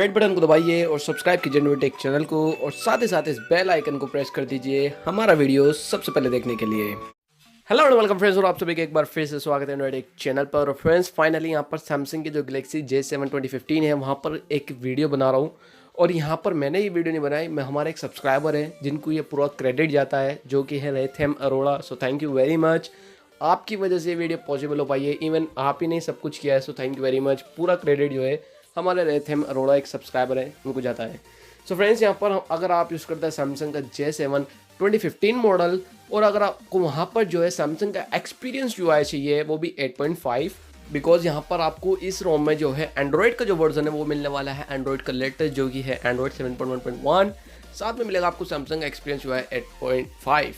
Red button को दबाइए और सब्सक्राइब कीजिए न्यूटेक चैनल को और साथ ही साथ इस बेल आइकन को प्रेस कर दीजिए हमारा वीडियो सबसे पहले देखने के लिए। हेलो एंड वेलकम फ्रेंड्स, और आप सभी का एक बार फिर से स्वागत है न्यूटेक चैनल पर। और फ्रेंड्स फाइनली यहाँ पर सैमसंग की जो गैलेक्सी J7 2015 है वहाँ पर एक वीडियो बना रहा हूँ। और यहाँ पर मैंने ये वीडियो नहीं बनाई, मैं हमारे एक सब्सक्राइबर है जिनको ये पूरा क्रेडिट जाता है, जो कि है रेथम Arora. So thank you very much, आपकी वजह से ये वीडियो पॉसिबल हो पाई है। इवन आप ही ने सब कुछ किया है, सो थैंक यू वेरी मच। पूरा क्रेडिट जो है हमारे रेथम अरोड़ा एक सब्सक्राइबर है उनको जाता है। सो फ्रेंड्स यहाँ पर अगर आप यूज़ करते हैं सैमसंग का J7 2015 मॉडल, और अगर आपको वहाँ पर जो है सैमसंग का एक्सपीरियंस UI चाहिए वो भी 8.5, बिकॉज यहाँ पर आपको इस रोम में जो है एंड्रॉयड का जो वर्जन है वो मिलने वाला है एंड्रॉयड का लेटेस्ट, जो कि है एंड्रॉयड 7.1.1। साथ में मिलेगा आपको सैमसंग का एक्सपीरियंस UI 8.5।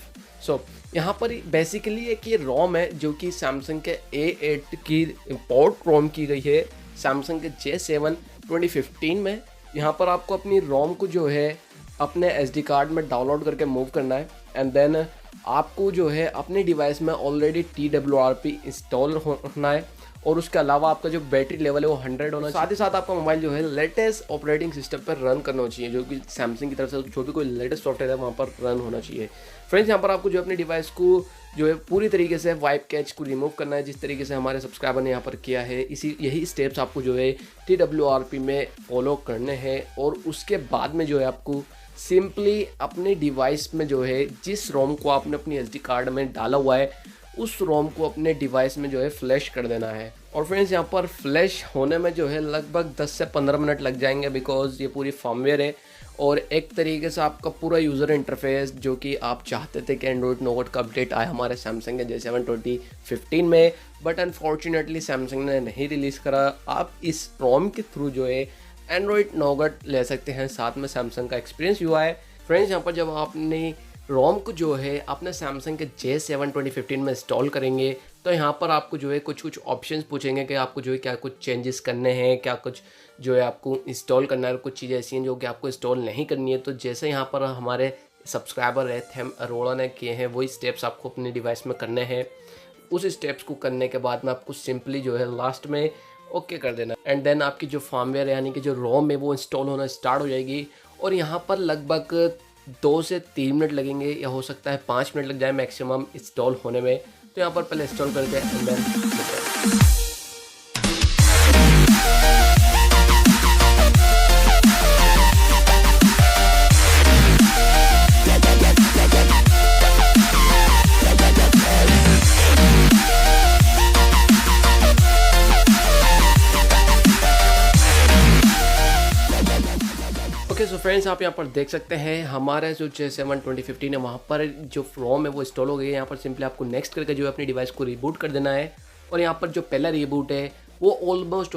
सो यहाँ पर बेसिकली एक ये रोम है जो कि सैमसंग के A8 की इम्पोर्ट रोम की गई है सैमसंग के J7 2015 में। यहाँ पर आपको अपनी रोम को जो है अपने SD कार्ड में डाउनलोड करके मूव करना है, एंड देन आपको जो है अपने डिवाइस में ऑलरेडी TWRP इंस्टॉल होना है, और उसके अलावा आपका जो बैटरी लेवल है वो 100 होना चाहिए। साथ ही साथ आपका मोबाइल जो है लेटेस्ट ऑपरेटिंग सिस्टम पर रन करना चाहिए, जो कि सैमसंग की तरफ से जो भी कोई लेटेस्ट सॉफ्टवेयर है वहाँ पर रन होना चाहिए। फ्रेंड्स यहाँ पर आपको जो अपने डिवाइस को जो है पूरी तरीके से वाइप कैच को रिमूव करना है, जिस तरीके से हमारे सब्सक्राइबर ने यहाँ पर किया है। यही स्टेप्स आपको जो है TWRP में फॉलो करने हैं, और उसके बाद में जो है आपको सिंपली अपने डिवाइस में जो है जिस रोम को आपने अपनी SD कार्ड में डाला हुआ है उस रोम को अपने डिवाइस में जो है फ्लैश कर देना है। और फ्रेंड्स यहाँ पर फ्लैश होने में जो है लगभग 10 से 15 मिनट लग जाएंगे, बिकॉज ये पूरी फर्मवेयर है और एक तरीके से आपका पूरा यूज़र इंटरफेस जो कि आप चाहते थे कि एंड्रॉयड नोगट का अपडेट आए हमारे सैमसंग के J7 2015 में, बट अनफॉर्चुनेटली सैमसंग ने नहीं रिलीज़ करा। आप इस रोम के थ्रू जो है एंड्रॉयड नोगट ले सकते हैं, साथ में सैमसंग का एक्सपीरियंस UI। फ्रेंड्स यहाँ पर जब आपने रोम को जो है अपने सैमसंग के J7 2015 में इंस्टॉल करेंगे तो यहाँ पर आपको जो है कुछ ऑप्शंस पूछेंगे कि आपको जो है क्या कुछ चेंजेस करने हैं, क्या कुछ जो है आपको इंस्टॉल करना है। कुछ चीज़ें ऐसी हैं जो कि आपको इंस्टॉल नहीं करनी है। तो जैसे यहाँ पर हमारे सब्सक्राइबर रेथम अरोड़ा ने किए हैं वही स्टेप्स आपको अपने डिवाइस में करने हैं। उस स्टेप्स को करने के बाद में आपको सिंपली जो है लास्ट में ओके कर देना, एंड देन आपकी जो फर्मवेयर यानी कि जो रोम है वो इंस्टॉल होना स्टार्ट हो जाएगी। और यहाँ पर लगभग 2 से 3 मिनट लगेंगे, या हो सकता है 5 मिनट लग जाए मैक्सिमम इंस्टॉल होने में। तो यहाँ पर पहले इंस्टॉल करके and then okay. So friends आप यहाँ पर देख सकते हैं हमारा जो J7 2015 है वहाँ पर जो रोम है वो इंस्टॉल हो गई है। यहाँ पर सिंपली आपको नेक्स्ट करके जो है अपनी डिवाइस को रिबूट कर देना है। और यहाँ पर जो पहला रिबूट है वो ऑलमोस्ट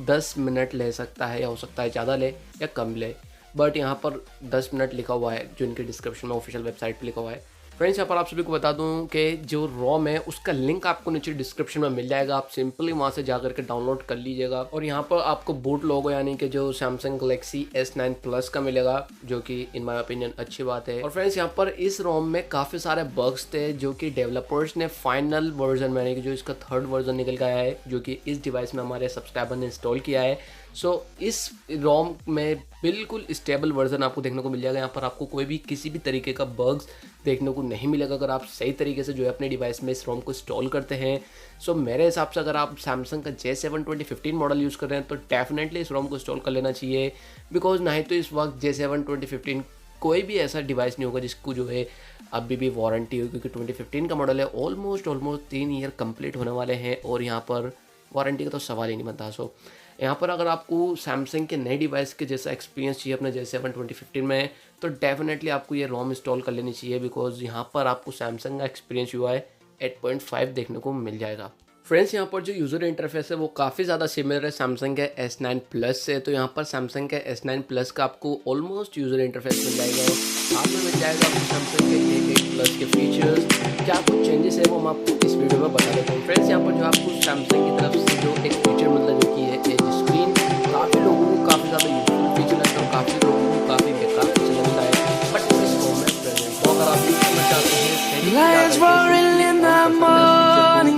10 मिनट ले सकता है, या हो सकता है ज़्यादा ले या कम ले, बट यहाँ पर 10 मिनट लिखा हुआ है जो इनके डिस्क्रिप्शन में ऑफिशियल वेबसाइट पर लिखा हुआ है। फ्रेंड्स यहाँ पर आप सभी को बता दूं कि जो रोम है उसका लिंक आपको नीचे डिस्क्रिप्शन में मिल जाएगा, आप सिंपली वहाँ से जाकर के डाउनलोड कर लीजिएगा। और यहाँ पर आपको बूट लोगो यानी कि जो सैमसंग गैलेक्सी S9 प्लस का मिलेगा, जो कि इन माय ओपिनियन अच्छी बात है। और फ्रेंड्स यहाँ पर इस रोम में काफ़ी सारे बग्स थे जो कि डेवलपर्स ने फाइनल वर्जन में यानी कि जो इसका 3rd वर्जन निकल गया है जो कि इस डिवाइस में हमारे सब्सक्राइबर ने इंस्टॉल किया है। सो इस रोम में बिल्कुल स्टेबल वर्जन आपको देखने को मिल जाएगा। यहाँ पर आपको कोई भी किसी भी तरीके का बग्स देखने को नहीं मिलेगा अगर आप सही तरीके से जो है अपने डिवाइस में इस रोम को इंस्टॉल करते हैं। सो मेरे हिसाब से अगर आप सैमसंग का J7 2015 मॉडल यूज़ कर रहे हैं तो डेफिनेटली इस रोम को इंस्टॉल कर लेना चाहिए, बिकॉज नहीं तो इस वक्त J7 2015 कोई भी ऐसा डिवाइस नहीं होगा जिसको जो है अभी भी वारंटी हो, क्योंकि 2015 का मॉडल है। ऑलमोस्ट 3 ईयर कंप्लीट होने वाले हैं और यहाँ पर वारंटी का तो सवाल ही नहीं बनता। सो यहाँ पर अगर आपको सैमसंग के नए डिवाइस के जैसा एक्सपीरियंस चाहिए अपने J7 2015 में तो डेफिनेटली आपको ये रोम इंस्टॉल कर लेनी चाहिए, बिकॉज यहाँ पर आपको सैमसंग का एक्सपीरियंस UI 8.5 देखने को मिल जाएगा। फ्रेंड्स यहाँ पर जो यूज़र इंटरफेस है वो काफ़ी ज़्यादा सिमिलर है सैमसंग के S9 प्लस से। तो यहाँ पर सैमसंग के S9 प्लस का आपको ऑलमोस्ट यूज़र इंटरफेस मिल जाएगा, साथ में मिल जाएगा आपको सैमसंग के A8 प्लस के फीचर्स। क्या कुछ चेंजेस है वो मैं आपको इस वीडियो में बता देता हूँ। फ्रेंड्स यहाँ पर जो आपको सैमसंग की तरफ से जो एक फीचर मतलब जो कि है एज स्क्रीन, काफ़ी लोगों को काफ़ी ज़्यादा यूजफुल फीचर लगता है, काफ़ी लोगों को काफ़ी बेकार फीचर लगता है, बट इस फोन में प्रेजेंट। तो अगर आप यूज करना चाहते हैं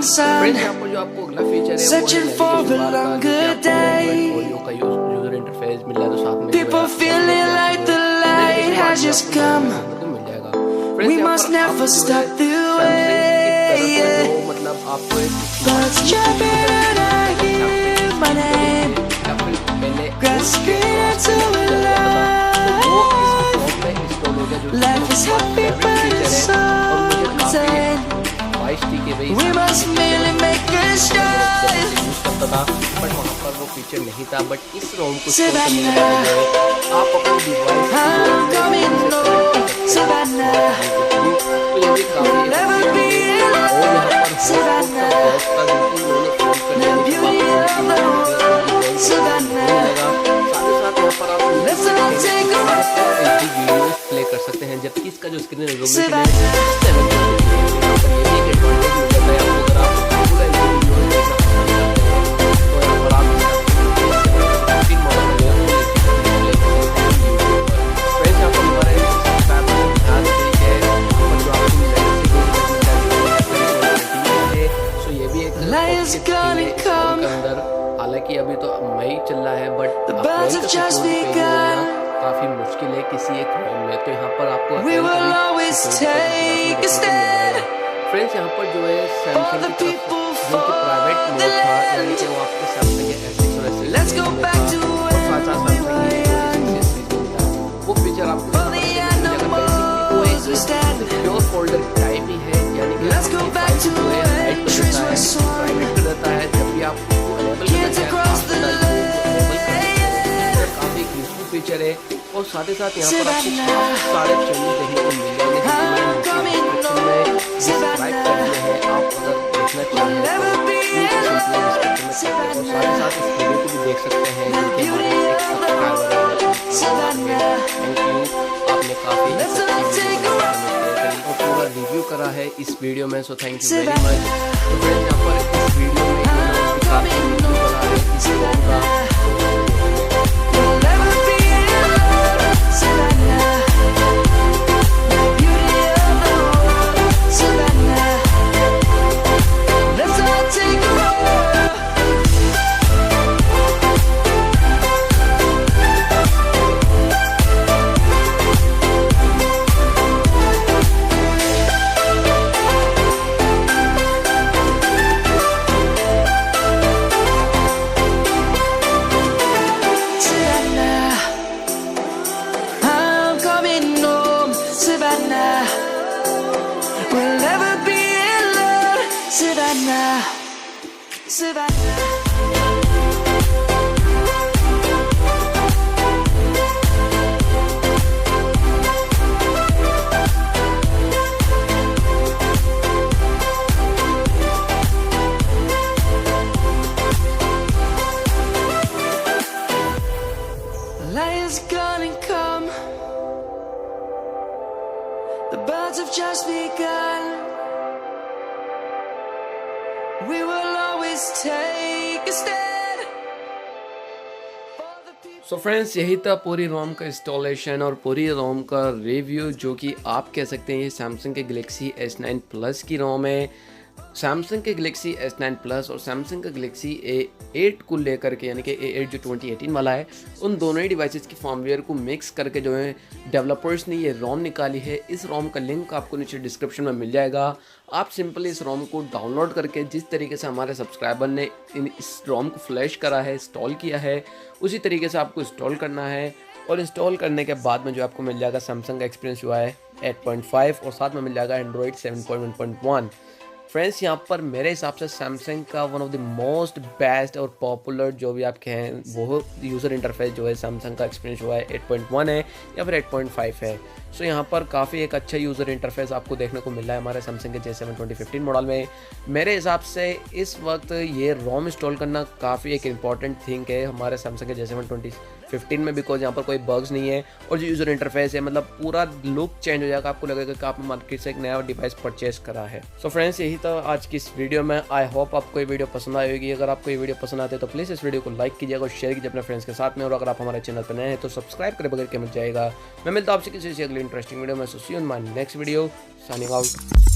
फ्रेंड्स यहाँ पर जो आपको अगला फीचर है वो है ऑडियो का यूजर इंटरफेस मिल जाए तो साथ में People feeling like the light has just come. मिल जाएगा। We must never stop the way. मतलब आपको Birds chirping and I hear my name. Grasping into life. Life is happy but it's so insane. We must merely make a start. But वहाँ पर वो feature नहीं था, but इस रोम को आप अपने device I'm coming home, Savannah. We'll never be alone, Savannah. The beauty of the world, Savannah. Let's all take a ride. Play कर सकते हैं, जबकि इसका जो स्क्रीन रेजोल्यूशन है 720p अंदर। हालांकि अभी तो मई चल रहा है, बट काफी मुश्किल है किसी एक रोम में, तो यहाँ पर आपको फ्रेंड्स यहाँ पर जो है सैमसंग की तरफ जो कि प्राइवेट मोड था, यानी कि वो आपके सैमसंग के S6 और S6 वो फीचर आपको प्योर फोल्डर टाइप ही है, यानी कि प्राइवेट रहता है। जब भी आप काफी यूजफुल फीचर है, और साथ ही साथ यहाँ पर आपको सारे चैनल देखने को मिल जाएंगे सब्सक्राइब करने हैं आप अगर देखना चाहें तो, और साथ ही साथ इस वीडियो को भी देख सकते हैं जिनके हमारे एक सब्सक्राइबर है। थैंक यू, आपने काफी और पूरा रिव्यू करा है इस वीडियो में, सो थैंक यू वेरी मच। तो फ्रेंड्स यहाँ पर इस वीडियो में काफी रिव्यू करा है इस रोम का। We'll never be alone, Savannah, Savannah. Lion's gonna come. The birds have just begun. We will always take a stand for the people. So friends यही था पूरी रोम का इंस्टॉलेशन और पूरी रोम का रिव्यू, जो कि आप कह सकते हैं ये सैमसंग के गैलेक्सी S9 प्लस की रोम है। सैमसंग के गैलेक्सी S9 प्लस और सैमसंग का गैलेक्सी A8 को लेकर के, यानी कि A8 जो 2018 वाला है, उन दोनों ही डिवाइसेस की फॉर्मवेयर को मिक्स करके जो है डेवलपर्स ने ये रोम निकाली है। इस रोम का लिंक आपको नीचे डिस्क्रिप्शन में मिल जाएगा। आप सिंपली इस रोम को डाउनलोड करके, जिस तरीके से हमारे सब्सक्राइबर ने इस रोम को फ्लैश करा है, इंस्टॉल किया है, उसी तरीके से आपको इंस्टॉल करना है। और इंस्टॉल करने के बाद में जो आपको मिल जाएगा सैमसंग का एक्सपीरियंस हुआ है 8.5 और साथ में मिल जाएगा एंड्रॉयड 7.1.1। फ्रेंड्स यहाँ पर मेरे हिसाब से सैमसंग का one of the most best और पॉपुलर जो भी आप कहें वो यूज़र इंटरफेस जो है सैमसंग का एक्सपीरियंस हुआ है 8.1 है या फिर 8.5 है। सो यहाँ पर काफ़ी एक अच्छा यूज़र इंटरफेस आपको देखने को मिल रहा है हमारे सैमसंग के J7 2015 मॉडल में। मेरे हिसाब से इस वक्त ये रोम इंस्टॉल करना काफ़ी एक इंपॉर्टेंट थिंग है हमारे सैमसंग के J7 2015 में, बिकॉज यहाँ पर कोई बग्स नहीं है और जो यूज़र इंटरफेस है मतलब पूरा लुक चेंज हो जाएगा, आपको लगेगा कि आपने मार्केट से एक नया डिवाइस परचेज करा है। सो फ्रेंड्स यही था आज की इस वीडियो में। आई होप आपको ये वीडियो पसंद आई होगी। अगर आपको ये वीडियो पसंद आते तो प्लीज़ इस वीडियो को लाइक कीजिएगा और शेयर कीजिए अपने फ्रेंड्स के साथ में, और अगर आप हमारे चैनल पर नए हैं तो सब्सक्राइब करे बगैर के मिल जाएगा। मैं मिलता हूँ आपसे किसी अगली इंटरेस्टिंग वीडियो में। So see you in my next video, signing out.